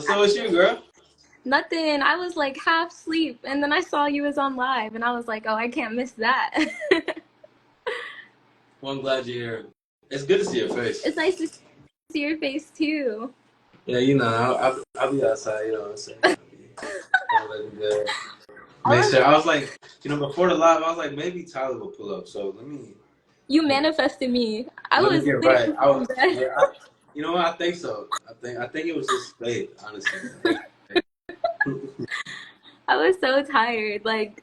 So it's you, girl. Nothing. I was like half asleep, and then I saw you was on live, and I was like, oh, I can't miss that. Well, I'm glad you're here. It's good to see your face. It's nice to see your face too. Yeah, I'll be outside, you know what I'm saying? I'll be looking good. I Make was, sure. I was like, before the live, I was like, maybe Tyler will pull up. So you manifested me. I let me was get right. literally in bed. Yeah, you know what? I think so. I think it was just fate, honestly. I was so tired. Like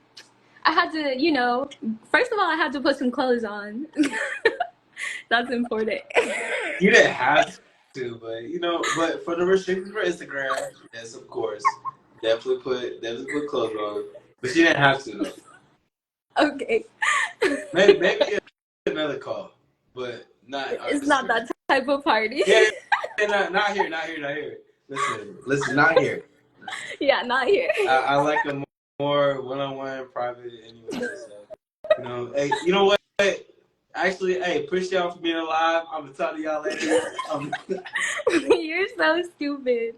I had to, first of all, I had to put some clothes on. That's important. You didn't have to, but but for the restrictions for Instagram, yes, of course, definitely put clothes on. But you didn't have to though. Okay. Maybe another call, but not on It's not Instagram. that type of party. Yeah, not here, not here. Listen, not here. Yeah, not here. I like a more one-on-one, private, anyway. So, hey, you know what? Actually, hey, appreciate y'all for being alive. I'm gonna talk to y'all later. You're so stupid.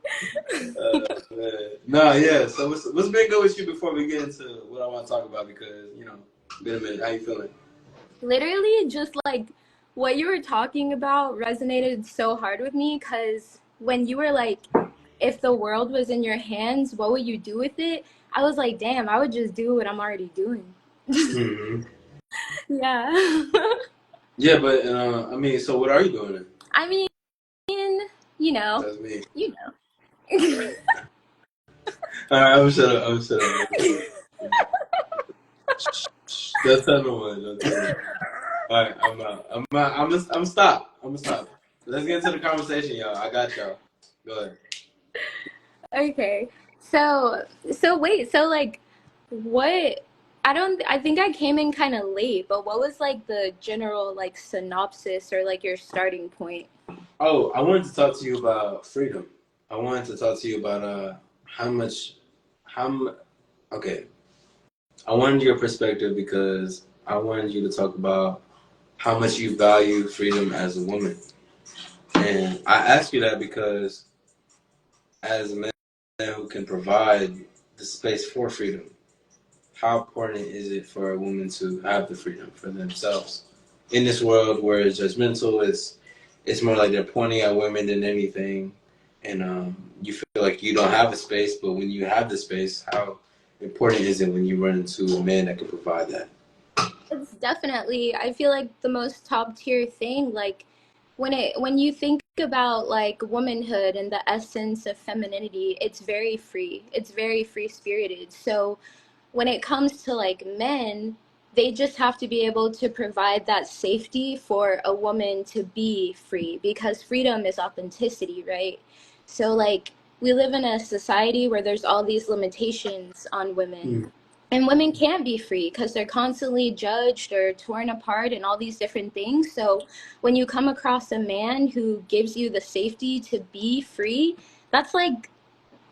No, yeah. So what's been good with you before we get into what I want to talk about? Because been a minute. How you feeling? Literally, just like what you were talking about resonated so hard with me because when you were like, if the world was in your hands, what would you do with it? I was like, damn, I would just do what I'm already doing. Mm-hmm. Yeah. Yeah, but I mean, so what are you doing then? I mean, you know, That's me. you know. All right, I'm shut up. I'm shut up. Don't tell no one. Don't tell no one. All right, I'm out. I'm stop. I'm gonna stop. Let's get into the conversation, y'all. I got y'all. Go ahead. Okay. So wait, so like what I think I came in kind of late, but what was like the general like synopsis or like your starting point? Oh, I wanted to talk to you about freedom. I wanted to talk to you about how much how m- okay. I wanted your perspective because I wanted you to talk about how much you value freedom as a woman. And I ask you that because as a man who can provide the space for freedom, how important is it for a woman to have the freedom for themselves in this world where it's judgmental? It's more like they're pointing at women than anything, and you feel like you don't have a space. But when you have the space, how important is it when you run into a man that can provide that? It's definitely, I feel like the most top tier thing, like when you think about like womanhood and the essence of femininity, it's very free. It's very free spirited. So when it comes to like men, they just have to be able to provide that safety for a woman to be free because freedom is authenticity, right? So like we live in a society where there's all these limitations on women, Mm. and women can't be free because they're constantly judged or torn apart and all these different things. So when you come across a man who gives you the safety to be free, that's like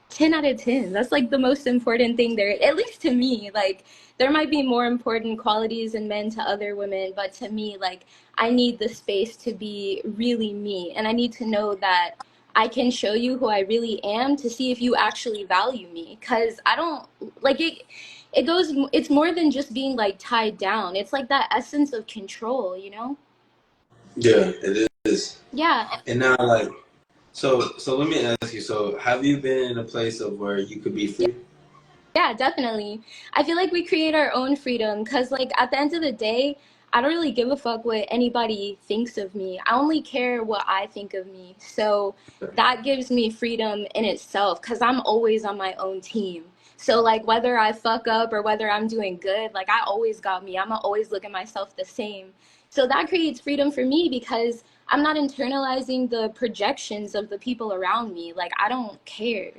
10 out of 10. That's like the most important thing there, at least to me. Like there might be more important qualities in men to other women, but to me, like I need the space to be really me, and I need to know that I can show you who I really am to see if you actually value me. Cause I don't like it. It's more than just being like tied down. It's like that essence of control, you know? Yeah, it is. Yeah. And now, like, so let me ask you. So, have you been in a place of where you could be free? Yeah, definitely. I feel like we create our own freedom because, like, at the end of the day, I don't really give a fuck what anybody thinks of me. I only care what I think of me. So that gives me freedom in itself because I'm always on my own team. So, like, whether I fuck up or whether I'm doing good, like, I always got me. I'm always look at myself the same. So that creates freedom for me because I'm not internalizing the projections of the people around me. Like, I don't care.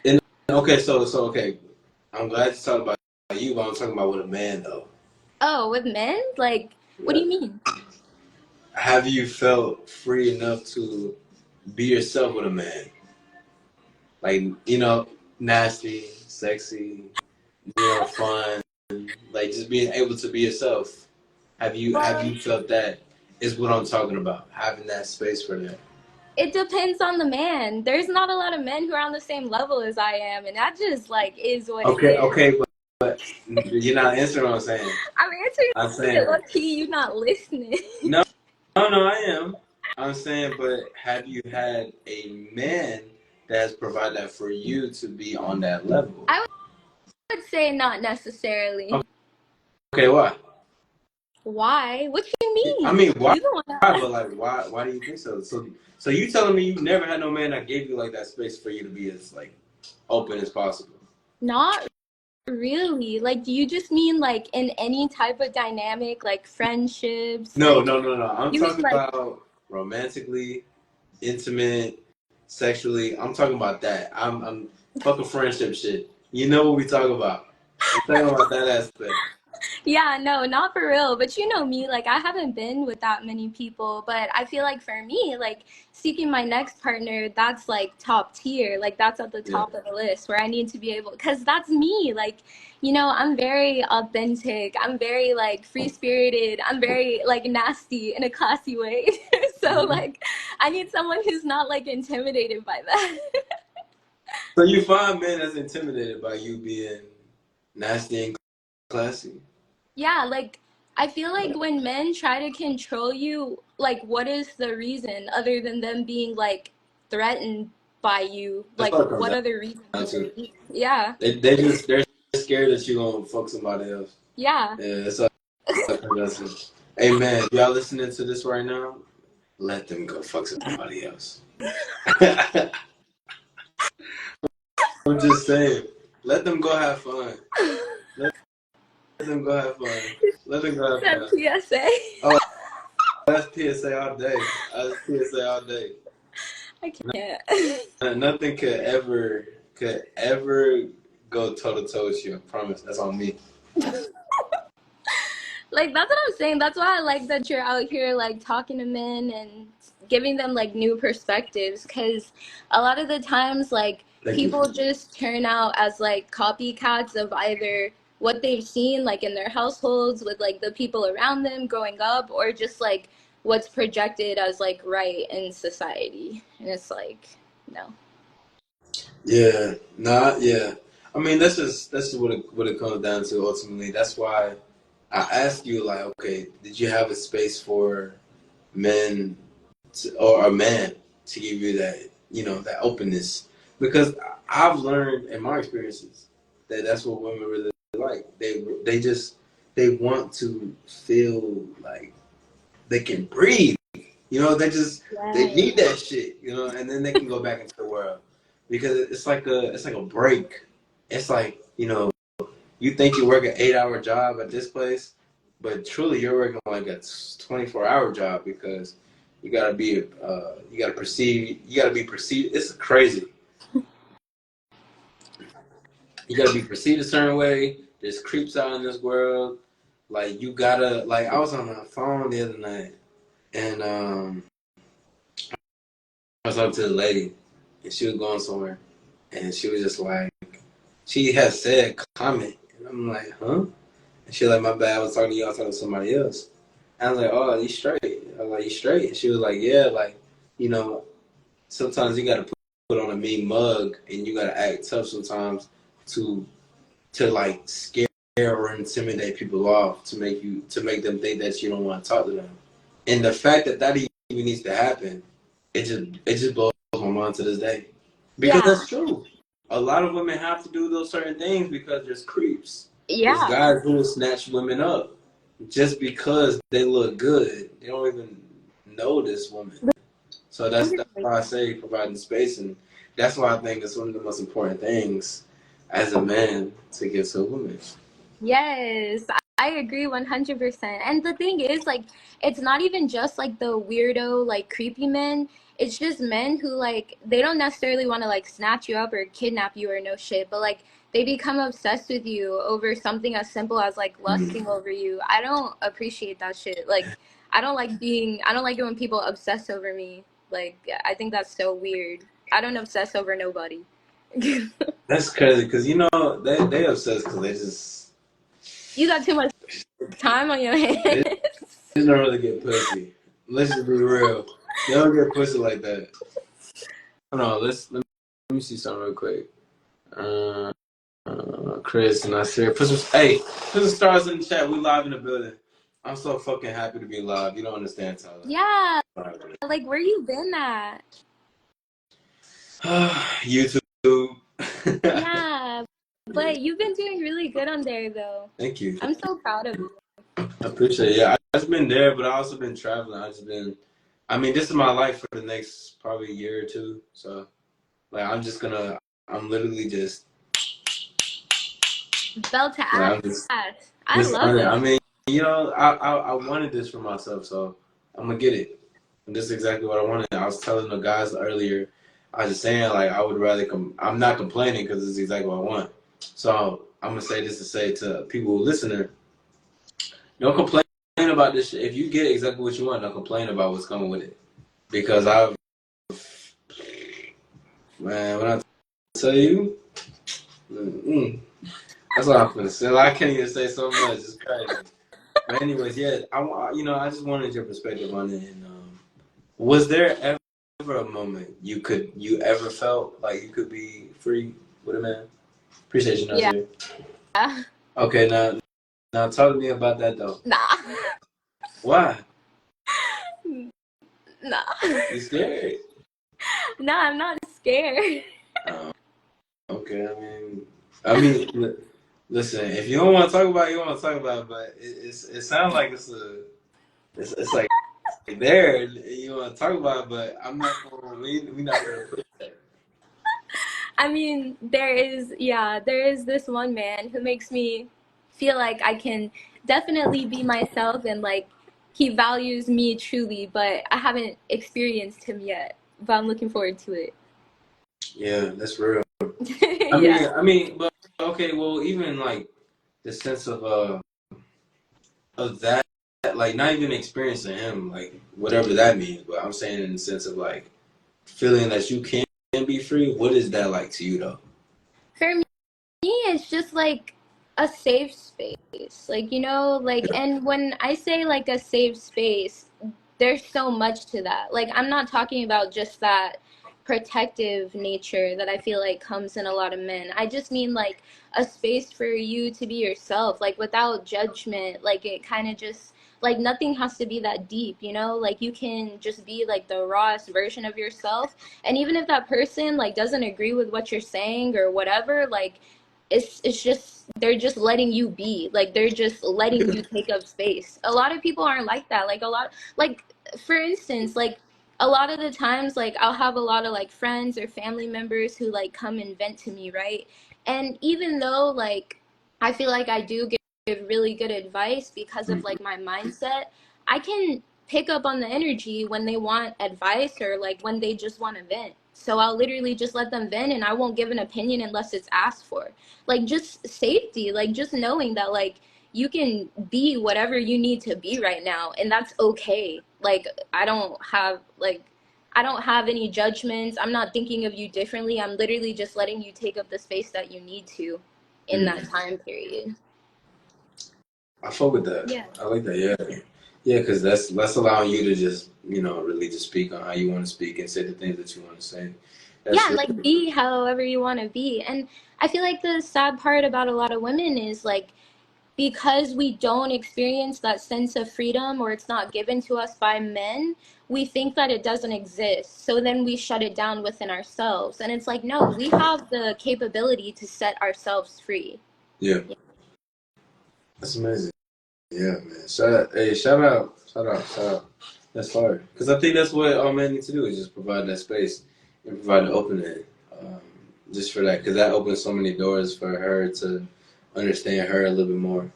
And okay, so okay, I'm glad to talk about you, but I'm talking about with a man though. Oh, with men? Like, what do Yeah. you mean? Have you felt free enough to be yourself with a man? Like, nasty, sexy, fun, like just being able to be yourself. Have you Well, felt that is what I'm talking about? Having that space for that. It depends on the man. There's not a lot of men who are on the same level as I am, and that just like is what it Okay, is. okay, but you're not answering what I'm saying. I'm answering I'm it saying low key, you not listening. no, no, I am. I'm saying, but have you had a man that has provided that for you to be on that level? I would say not necessarily. Okay, why? Why? What you I mean? mean, why? You the one that But like, why? Why do you think so? So you telling me you never had no man that gave you like that space for you to be as like open as possible? not really. Like, do you just mean like in any type of dynamic, like friendships? No, Like, no, no, no. I'm you mean talking like about romantically, intimate, sexually. I'm talking about that. I'm fucking friendship shit. You know what we talk about? I'm talking about that aspect. yeah, no, not for real. But you know me, like I haven't been with that many people. But I feel like for me, like seeking my next partner, that's like top tier. Like that's at the Yeah. top of the list where I need to be able, because that's me. Like, I'm very authentic. I'm very like free spirited. I'm very like nasty in a classy way. So hmm like, I need someone who's not like intimidated by that. So you find men that's intimidated by you being nasty and classy? Yeah, like I feel like when men try to control you, like what is the reason other than them being like threatened by you? That's Like what it comes what other reason down would there to. be? Yeah. They're scared that you gonna fuck somebody else. Yeah. Yeah, that's all it comes down to. Hey man, if y'all listening to this right now, let them go fuck somebody else. I'm just saying, let them go have fun. Let them go have fun. Let them go have That fun. PSA. Oh, that's PSA all day. That's PSA all day. I can't. Nothing could ever go toe to toe with you. I promise. That's on me. Like that's what I'm saying. That's why I like that you're out here like talking to men and giving them like new perspectives, because a lot of the times like Thank you. people just turn out as like copycats of either what they've seen like in their households with like the people around them growing up, or just like what's projected as like right in society, and it's like no. Yeah, nah, yeah. I mean, that's just what it comes down to ultimately. That's why I asked you, like, okay, did you have a space for men or a man to give you that, that openness? Because I've learned in my experiences that that's what women really like. They want to feel like they can breathe. They Yes. need that shit, and then they can go back into the world because it's like a break. It's like you think you work an 8-hour job at this place, but truly you're working like a 24-hour job because you gotta be perceived. It's crazy. You gotta be perceived a certain way. There's creeps out in this world. Like you gotta like I was on the phone the other night and I was talking to the lady and she was going somewhere and she was just like she had said comment and I'm like, huh? And she was like, my bad, I was talking to you, I was talking to somebody else. And I was like, oh, you straight. I was like, you straight? And she was like, yeah, like, you know, sometimes you gotta put on a mean mug and you gotta act tough sometimes to like scare or intimidate people off to make them think that you don't want to talk to them. And the fact that even needs to happen, it just blows my mind to this day. Because Yeah. that's true. A lot of women have to do those certain things because there's creeps. There's Yeah. guys who will snatch women up just because they look good. They don't even know this woman. So that's why I say providing space, and that's why I think it's one of the most important things as a man to give to a woman. Yes, I agree 100%. And the thing is, like, it's not even just like the weirdo, like, creepy men. It's just men who, like, they don't necessarily want to, like, snatch you up or kidnap you or no shit, but, like, they become obsessed with you over something as simple as, like, Mm. lusting over you. I don't appreciate that shit. Like, I don't like it when people obsess over me. Like, I think that's so weird. I don't obsess over nobody. That's crazy because they obsessed because You got too much time on your they hands. just don't really get pussy. Let's just be real. They don't get pussy like that. Hold on, let me see something real quick. Uh, Chris and I said, put some stars in the chat. We live in the building. I'm so fucking happy to be live. You don't understand, Tyler. Yeah, like where you been at? YouTube. Yeah, but you've been doing really good on there though. Thank you. I'm so proud of you. I appreciate it. Yeah, I've just been there, but I also been traveling. I mean, this is my life for the next probably year or two. So, like, I'm literally just, Belt to like, ass. I love I it. mean, I wanted this for myself, so I'm gonna get it. And this is exactly what I wanted. I was telling the guys earlier, I was just saying, like, I would rather I'm not complaining because it's exactly what I want. So, I'm gonna say this to say to people who listen, don't complain about this shit. If you get exactly what you want, don't complain about what's coming with it. Because man, when I tell you, that's what I'm gonna say. Like, I can't even say so much. It's crazy. But anyways, yeah, I just wanted your perspective on it. And was there ever a moment you ever felt like you could be free with a man? Appreciate you, Yeah. Nazir. Okay, now talk to me about that though. Nah. Why? Nah. You scared? Nah, I'm not scared. Okay, I mean, listen. If you don't want to talk about it, you want to talk about it. But it sounds like it's like there. You want to talk about it, but I'm not going. We not going to push that. I mean, there is this one man who makes me feel like I can definitely be myself and like he values me truly, but I haven't experienced him yet. But I'm looking forward to it. Yeah, that's real. Yeah. But okay. Well, even like the sense of that, like not even experiencing him, like whatever that means. But I'm saying in the sense of like feeling that you can be free. What is that like to you though? For me, it's just like a safe space. Like, like, and when I say like a safe space, there's so much to that. Like, I'm not talking about just that protective nature that I feel like comes in a lot of men. I just mean like a space for you to be yourself, like without judgment. Like, it kind of just, like, nothing has to be that deep, Like, you can just be like the rawest version of yourself. And even if that person like doesn't agree with what you're saying or whatever, like, it's just they're just letting you be, like they're just letting you take up space. A lot of people aren't like that. Like, a lot, like, for instance, like a lot of the times, like, I'll have a lot of like friends or family members who like come and vent to me, right? And even though like I feel like I do give really good advice because of like my mindset, I can pick up on the energy when they want advice or like when they just want to vent. So I'll literally just let them vent and I won't give an opinion unless it's asked for. Like, just safety, like just knowing that like you can be whatever you need to be right now and that's okay. Like, I don't have any judgments. I'm not thinking of you differently. I'm literally just letting you take up the space that you need to in that time period. I fuck with that. Yeah. I like that. Yeah, yeah, because that's allowing you to just really just speak on how you want to speak and say the things that you want to say. Yeah, That's and like be however you want to be. And I feel like the sad part about a lot of women is like because we don't experience that sense of freedom or it's not given to us by men, we think that it doesn't exist. So then we shut it down within ourselves. And it's like, no, we have the capability to set ourselves free. yeah, that's amazing. Yeah, man. Shout out. That's hard because I think that's what all men need to do is just provide that space and provide the opening, um, just for that because that opens so many doors for her to understand her a little bit more.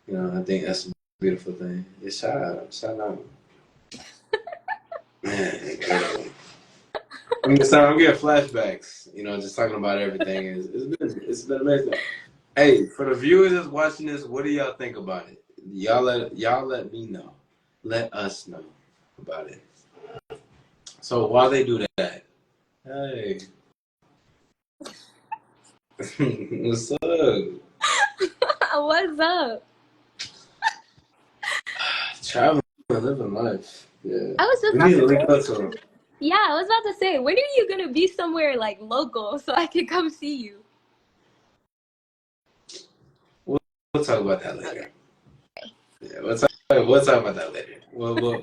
I think that's a beautiful thing. Yeah, shout out, man. Incredible. I'm getting flashbacks. Just talking about everything. It's been amazing. Hey, for the viewers that's watching this, what do y'all think about it? Y'all let me know. Let us know about it. So while they do that, hey, what's up? What's up? Traveling, living life. Yeah. I was just We about need to to link up say. to him. Yeah, I was about to say, when are you gonna be somewhere like local so I can come see you? We'll talk about that Okay. later. Yeah, we'll talk about that later.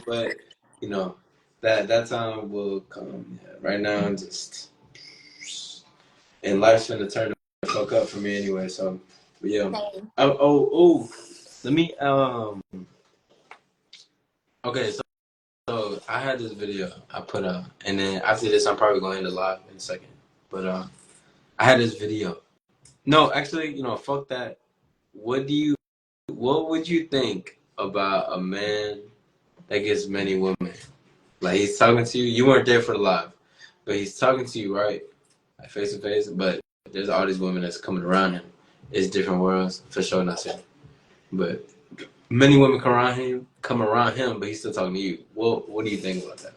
But you know, that time will come. Yeah. Right now, I'm just and life's gonna turn the fuck up for me anyway. So, but yeah. Same. Oh. Let me Okay, so I had this video I put up, and then after this, I'm probably going to end the live in a second. But I had this video. No, actually, fuck that. What do you? What would you think about a man that gets many women? Like he's talking to you. You weren't there for the live, but he's talking to you, right? Like face to face. But there's all these women that's coming around him. It's different worlds for sure. Not saying, but many women come around him, but he's still talking to you. What do you think about that?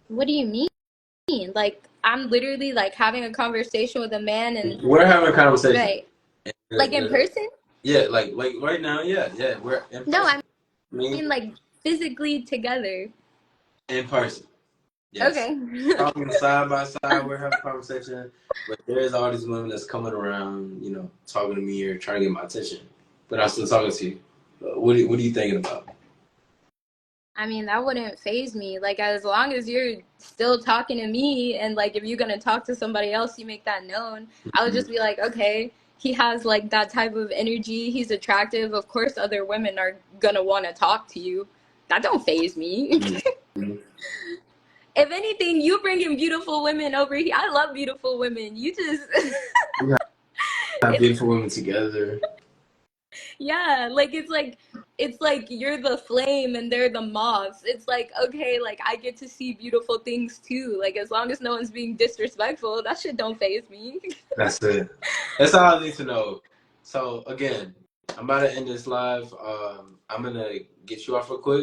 What do you mean? Like, I'm literally like having a conversation with a man and We're having a conversation. right. Like in person? Yeah, like right now, yeah, we're in No, person. I Me, mean like physically together. in person. Yes. Okay. Talking side by side, we're having a conversation, but there's all these women that's coming around, talking to me or trying to get my attention. But I'm still talking to you. What are you thinking about? I mean, that wouldn't phase me. Like, as long as you're still talking to me, and like, if you're gonna talk to somebody else, you make that known. I would just be like, okay, he has like that type of energy. He's attractive. Of course, other women are gonna want to talk to you. That don't phase me. Mm-hmm. If anything, you bring in beautiful women over here. I love beautiful women. You just, We have it's beautiful women together. yeah, like it's like you're the flame and they're the moths. It's like, okay, like I get to see beautiful things too. Like as long as no one's being disrespectful, that shit don't phase me. That's it. That's all I need to know. So again, I'm about to end this live. I'm gonna get you off real quick.